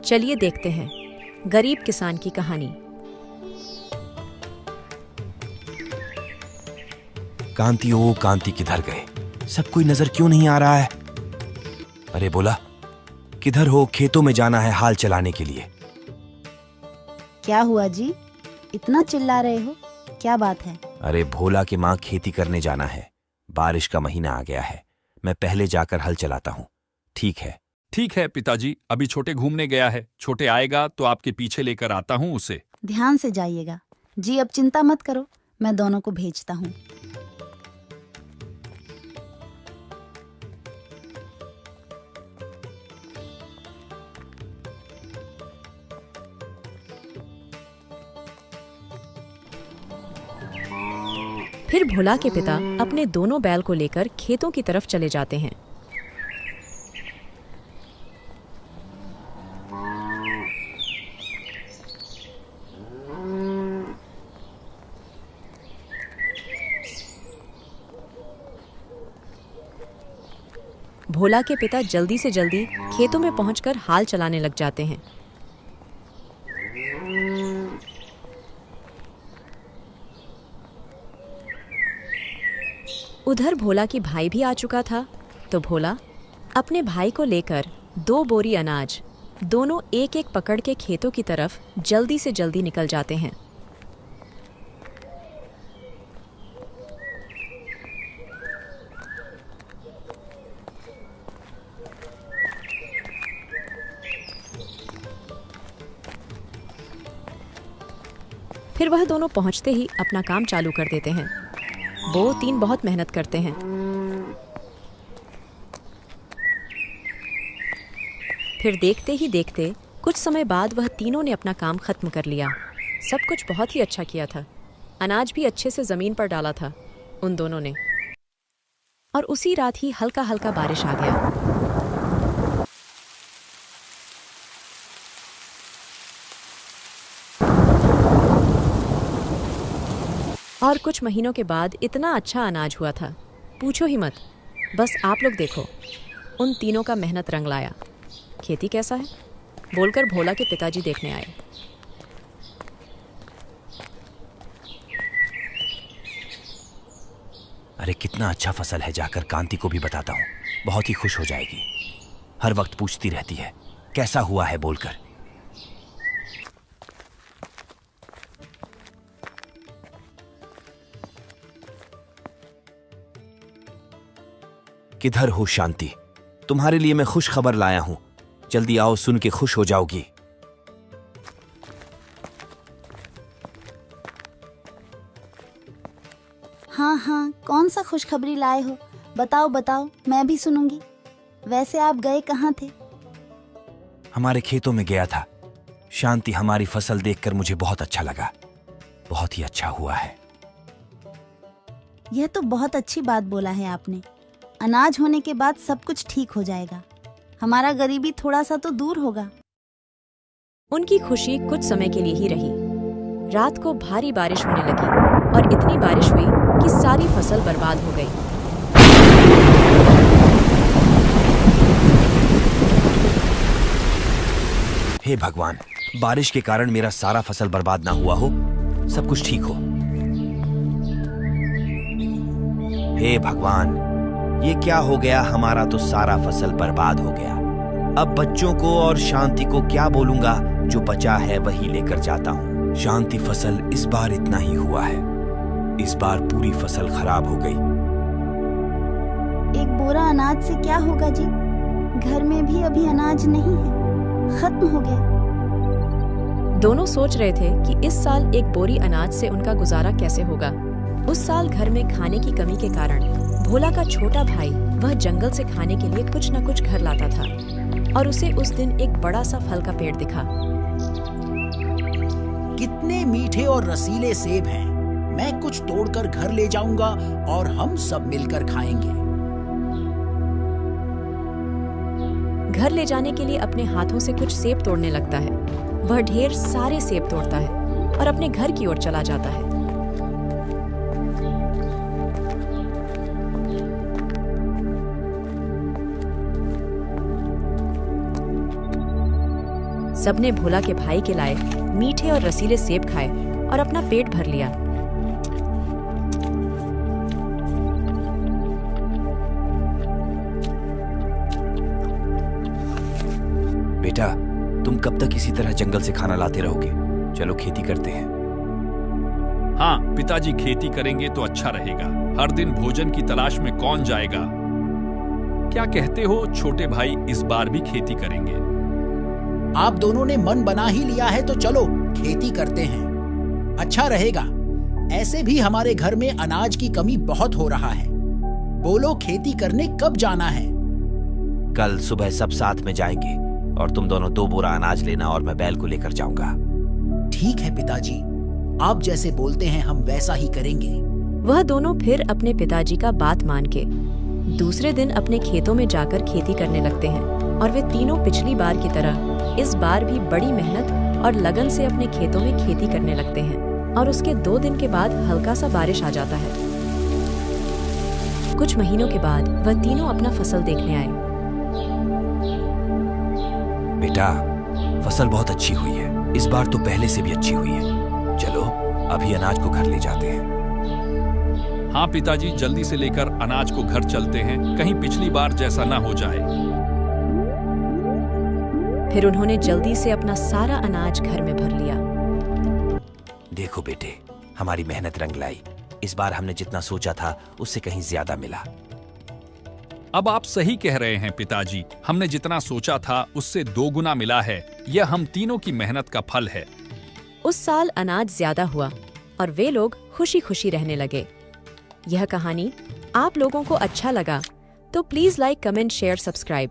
चलिए देखते हैं गरीब किसान की कहानी। कांति, ओ कांति, किधर गए? सब कोई नजर क्यों नहीं आ रहा है? अरे बोला, किधर हो? खेतों में जाना है हाल चलाने के लिए। क्या हुआ जी, इतना चिल्ला रहे हो? क्या बात है? अरे भोला के माँ खेती करने जाना है। बारिश का महीना आ गया है, मैं पहले जाकर हल चलाता हूँ। ठीक है? ठीक है पिताजी, अभी छोटे घूमने गया है। छोटे आएगा तो आपके पीछे लेकर आता हूँ उसे। ध्यान से जाइएगा जी, अब चिंता मत करो, मैं दोनों को भेजता हूँ। फिर भोला के पिता अपने दोनों बैल को लेकर खेतों की तरफ चले जाते हैं। भोला के पिता जल्दी से जल्दी खेतों में पहुंचकर हाल चलाने लग जाते हैं। उधर भोला की भाई भी आ चुका था, तो भोला अपने भाई को लेकर 2 बोरी अनाज दोनों एक एक पकड़ के खेतों की तरफ जल्दी से जल्दी निकल जाते हैं। फिर वह दोनों पहुंचते ही अपना काम चालू कर देते हैं। वो 3 बहुत मेहनत करते हैं। फिर देखते ही देखते कुछ समय बाद वह तीनों ने अपना काम खत्म कर लिया। सब कुछ बहुत ही अच्छा किया था। अनाज भी अच्छे से जमीन पर डाला था उन दोनों ने। और उसी रात ही हल्का हल्का बारिश आ गया। और कुछ महीनों के बाद इतना अच्छा अनाज हुआ था, पूछो ही मत। बस आप लोग देखो, उन तीनों का मेहनत रंग लाया। खेती कैसा है? बोलकर भोला के पिताजी देखने आए। अरे कितना अच्छा फसल है, जाकर कांति को भी बताता हूँ, बहुत ही खुश हो जाएगी। हर वक्त पूछती रहती है कैसा हुआ है बोलकर। किधर हो शांति? तुम्हारे लिए मैं खुश खबर लाया हूं, जल्दी आओ, सुन के खुश हो जाओगी। हाँ, कौन सा खुशखबरी लाए हो? बताओ बताओ, मैं भी सुनूंगी। वैसे आप गए कहाँ थे? हमारे खेतों में गया था। शांति, हमारी फसल देखकर मुझे बहुत अच्छा लगा। बहुत ही अच्छा हुआ है। यह तो बहुत अच्छी बात बोला है आपने। अनाज होने के बाद सब कुछ ठीक हो जाएगा। हमारा गरीबी थोड़ा सा तो दूर होगा। उनकी खुशी कुछ समय के लिए ही रही। रात को भारी बारिश होने लगी और इतनी बारिश हुई कि सारी फसल बर्बाद हो गई। हे भगवान, बारिश के कारण मेरा सारा फसल बर्बाद ना हुआ हो, सब कुछ ठीक हो। हे भगवान, ये क्या हो गया? हमारा तो सारा फसल बर्बाद हो गया। अब बच्चों को और शांति को क्या बोलूंगा? जो बचा है वही लेकर जाता हूँ। शांति, फसल इस बार इतना ही हुआ है। इस बार पूरी फसल खराब हो गई। एक बोरा अनाज से क्या होगा जी? घर में भी अभी अनाज नहीं है, खत्म हो गया। दोनों सोच रहे थे कि इस साल एक बोरी अनाज से उनका गुजारा कैसे होगा। उस साल घर में खाने की कमी के कारण भोला का छोटा भाई वह जंगल से खाने के लिए कुछ न कुछ घर लाता था और उसे उस दिन एक बड़ा सा फल का पेड़ दिखा। कितने मीठे और रसीले सेब हैं। मैं कुछ तोड़कर घर ले जाऊंगा और हम सब मिलकर खाएंगे। घर ले जाने के लिए अपने हाथों से कुछ सेब तोड़ने लगता है। वह ढेर सारे सेब तोड़ता है और अपने घर की ओर चला जाता है। सबने भोला के भाई के लाए मीठे और रसीले सेब खाए और अपना पेट भर लिया। बेटा, तुम कब तक इसी तरह जंगल से खाना लाते रहोगे? चलो खेती करते हैं। हाँ पिताजी, खेती करेंगे तो अच्छा रहेगा। हर दिन भोजन की तलाश में कौन जाएगा? क्या कहते हो छोटे भाई, इस बार भी खेती करेंगे? आप दोनों ने मन बना ही लिया है तो चलो खेती करते हैं। अच्छा रहेगा। ऐसे भी हमारे घर में अनाज की कमी बहुत हो रहा है। बोलो, खेती करने कब जाना है? कल सुबह सब साथ में जाएंगे और तुम दोनों 2 बोरा अनाज लेना और मैं बैल को लेकर जाऊंगा। ठीक है पिताजी, आप जैसे बोलते हैं हम वैसा ही करेंगे। वह दोनों फिर अपने पिताजी का बात मान के दूसरे दिन अपने खेतों में जाकर खेती करने लगते हैं और वे तीनों पिछली बार की तरह इस बार भी बड़ी मेहनत और लगन से अपने खेतों में खेती करने लगते हैं। और उसके 2 दिन के बाद हल्का सा बारिश आ जाता है। कुछ महीनों के बाद वह तीनों अपना फसल देखने आए। बेटा, फसल बहुत अच्छी हुई है। इस बार तो पहले से भी अच्छी हुई है। चलो अभी अनाज को घर ले जाते हैं। हाँ पिताजी, जल्दी से लेकर अनाज को घर चलते हैं, कहीं पिछली बार जैसा ना हो जाए। फिर उन्होंने जल्दी से अपना सारा अनाज घर में भर लिया। देखो बेटे, हमारी मेहनत रंग लाई। इस बार हमने जितना सोचा था उससे कहीं ज्यादा मिला। अब आप सही कह रहे हैं पिताजी, हमने जितना सोचा था उससे 2 गुना मिला है। यह हम तीनों की मेहनत का फल है। उस साल अनाज ज्यादा हुआ और वे लोग खुशी खुशी रहने लगे। यह कहानी आप लोगों को अच्छा लगा तो please like, comment, share, subscribe.